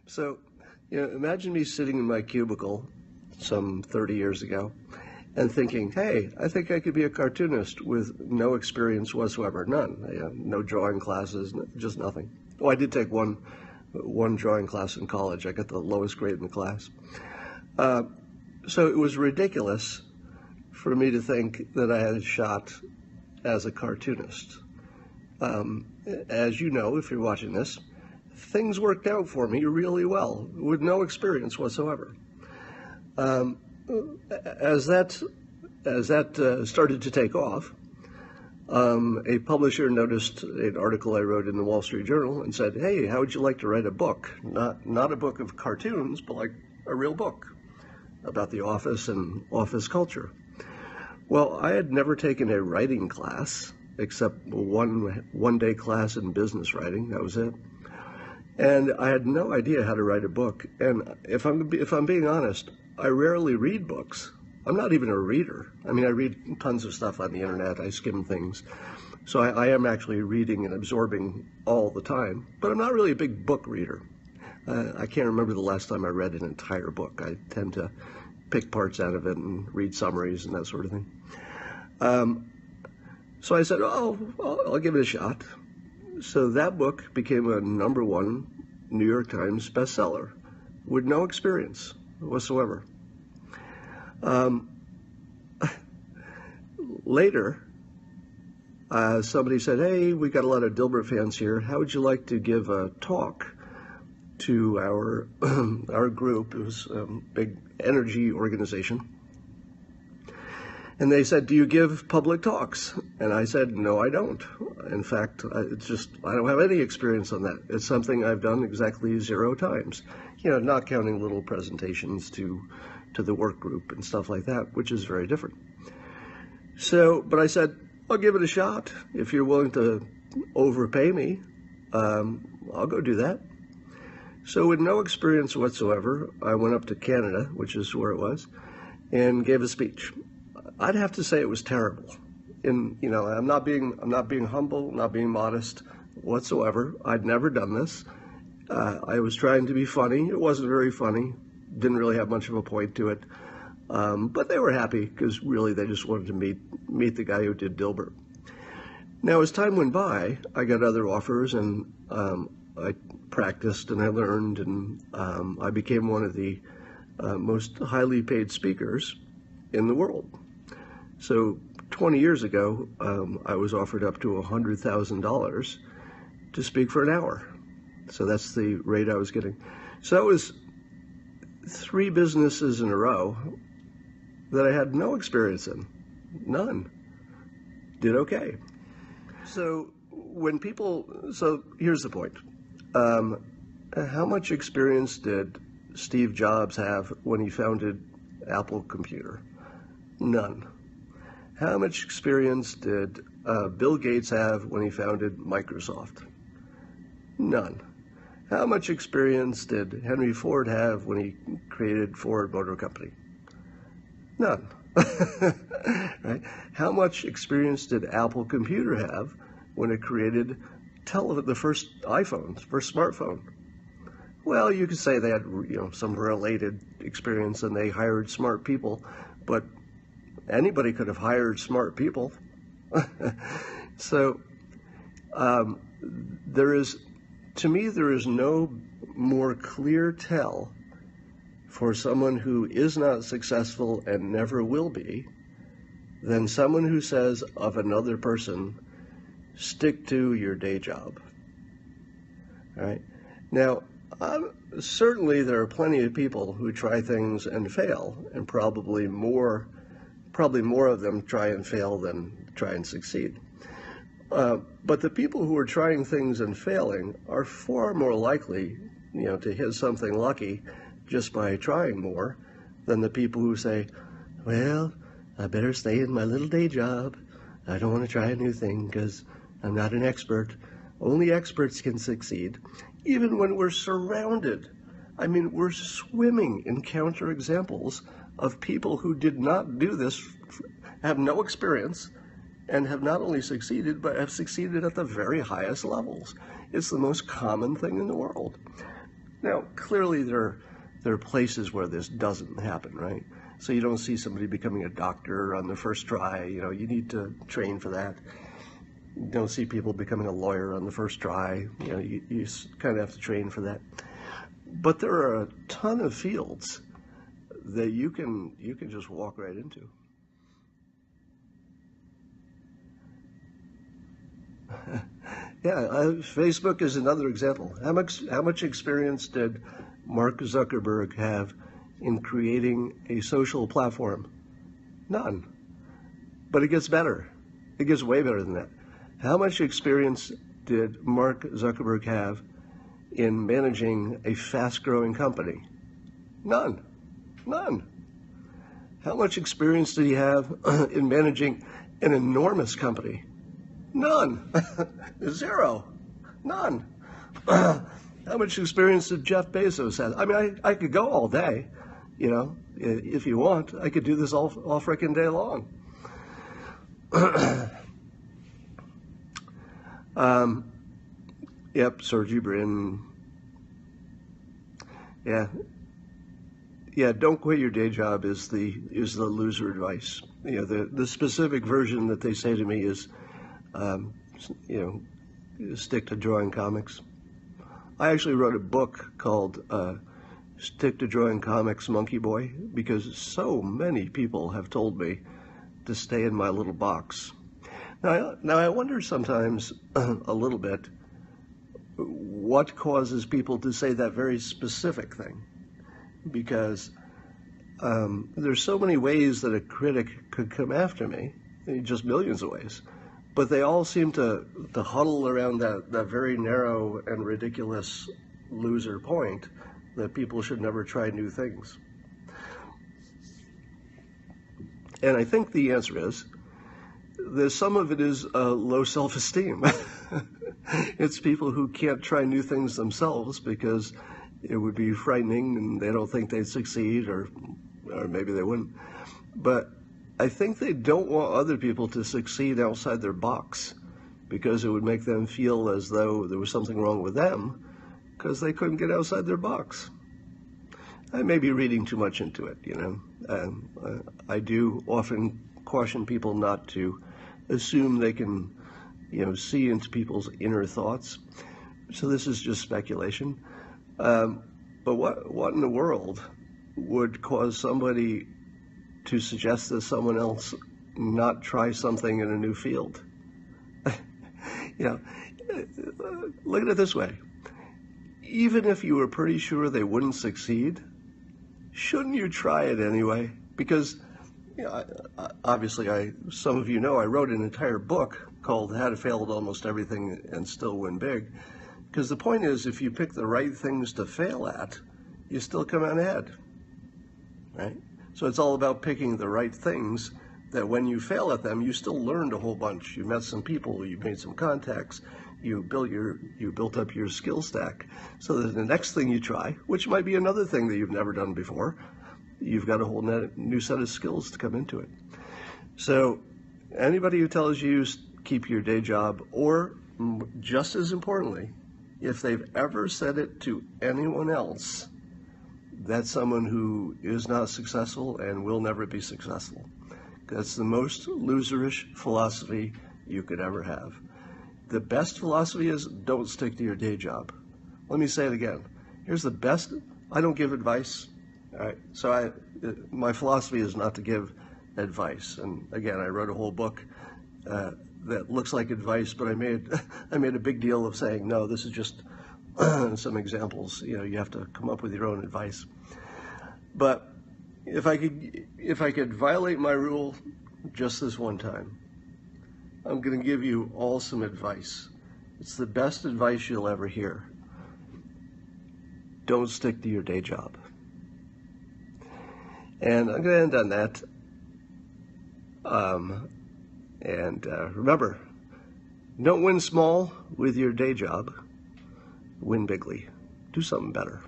So, imagine me sitting in my cubicle some 30 years ago and thinking, hey, I think I could be a cartoonist with no experience whatsoever, none, no drawing classes, just nothing. Oh, I did take one drawing class in college. I got the lowest grade in the class. So it was ridiculous for me to think that I had a shot as a cartoonist. As you know, if you're watching this, things worked out for me really well with no experience whatsoever. As that started to take off, a publisher noticed an article I wrote in the Wall Street Journal and said, "Hey, how would you like to write a book? Not a book of cartoons, but like a real book about the office and office culture." Well, I had never taken a writing class except one day class in business writing. That was it. And I had no idea how to write a book. And if I'm being honest, I rarely read books. I'm not even a reader. I mean, I read tons of stuff on the internet. I skim things. So I am actually reading and absorbing all the time. But I'm not really a big book reader. I can't remember the last time I read an entire book. I tend to pick parts out of it and read summaries and that sort of thing. So I said, oh, I'll give it a shot. So that book became a #1 New York Times bestseller with no experience whatsoever. Later, somebody said, hey, we got a lot of Dilbert fans here. How would you like to give a talk to our group? It was a big energy organization. And they said, do you give public talks? And I said, no, I don't. In fact, I don't have any experience on that. It's something I've done exactly 0 times, not counting little presentations to the work group and stuff like that, which is very different. So, but I said, I'll give it a shot. If you're willing to overpay me, I'll go do that. So with no experience whatsoever, I went up to Canada, which is where it was, and gave a speech. I'd have to say it was terrible. I'm not being humble, not being modest whatsoever. I'd never done this. I was trying to be funny. It wasn't very funny. Didn't really have much of a point to it. But they were happy because really they just wanted to meet the guy who did Dilbert. Now, as time went by, I got other offers, and I practiced and I learned, and I became one of the most highly paid speakers in the world. So 20 years ago, I was offered up to $100,000 to speak for an hour. So that's the rate I was getting. So that was 3 businesses in a row that I had no experience in, none. Did okay. So here's the point. How much experience did Steve Jobs have when he founded Apple Computer? None. How much experience did Bill Gates have when he founded Microsoft? None. How much experience did Henry Ford have when he created Ford Motor Company? None. Right? How much experience did Apple Computer have when it created the first iPhone, first smartphone? Well, you could say they had some related experience and they hired smart people, but anybody could have hired smart people. So to me, there is no more clear tell for someone who is not successful and never will be than someone who says of another person, stick to your day job. All right? Now, certainly there are plenty of people who try things and fail, and probably more of them try and fail than try and succeed. But the people who are trying things and failing are far more likely, to hit something lucky just by trying more than the people who say, well, I better stay in my little day job. I don't want to try a new thing because I'm not an expert. Only experts can succeed. Even when we're surrounded, we're swimming in counterexamples of people who did not do this, have no experience, and have not only succeeded, but have succeeded at the very highest levels. It's the most common thing in the world. Now, clearly there are places where this doesn't happen, right? So you don't see somebody becoming a doctor on the first try. You know, you need to train for that. You don't see people becoming a lawyer on the first try. You know, you kind of have to train for that. But there are a ton of fields that you can just walk right into. Yeah, Facebook is another example. How much experience did Mark Zuckerberg have in creating a social platform? None. But it gets better. It gets way better than that. How much experience did Mark Zuckerberg have in managing a fast-growing company? None. None. How much experience did he have in managing an enormous company? None. Zero. None. How much experience did Jeff Bezos have? I mean, I could go all day, you know, if you want. I could do this all frickin' day long. Yep, Sergey Brin. Yeah, don't quit your day job is the loser advice. You know, the specific version that they say to me is, you know, stick to drawing comics. I actually wrote a book called Stick to Drawing Comics, Monkey Boy, because so many people have told me to stay in my little box. Now I wonder sometimes a little bit what causes people to say that very specific thing, because there's so many ways that a critic could come after me, just millions of ways, but they all seem to huddle around that very narrow and ridiculous loser point that people should never try new things. And I think the answer is that some of it is low self-esteem. It's people who can't try new things themselves because it would be frightening and they don't think they'd succeed, or maybe they wouldn't. But I think they don't want other people to succeed outside their box because it would make them feel as though there was something wrong with them because they couldn't get outside their box. I may be reading too much into it, you know. I do often caution people not to assume they can, you know, see into people's inner thoughts. So this is just speculation. But what in the world would cause somebody to suggest that someone else not try something in a new field? You know, look at it this way. Even if you were pretty sure they wouldn't succeed, shouldn't you try it anyway? Because, you know, obviously, some of you know I wrote an entire book called How to Fail at Almost Everything and Still Win Big. Because the point is, if you pick the right things to fail at, you still come out ahead, right? So it's all about picking the right things that when you fail at them, you still learned a whole bunch. You met some people, you made some contacts, you built up your skill stack, so that the next thing you try, which might be another thing that you've never done before, you've got a whole new set of skills to come into it. So anybody who tells you keep your day job, or just as importantly, if they've ever said it to anyone else, that's someone who is not successful and will never be successful. That's the most loserish philosophy you could ever have. The best philosophy is don't stick to your day job. Let me say it again. Here's the best. I don't give advice. All right. So my philosophy is not to give advice. And again, I wrote a whole book that looks like advice, but I made a big deal of saying, no, this is just some examples. You know, you have to come up with your own advice. But if I could violate my rule just this one time, I'm going to give you all some advice. It's the best advice you'll ever hear. Don't stick to your day job. And I'm going to end on that. Remember, don't win small with your day job. Win bigly. Do something better.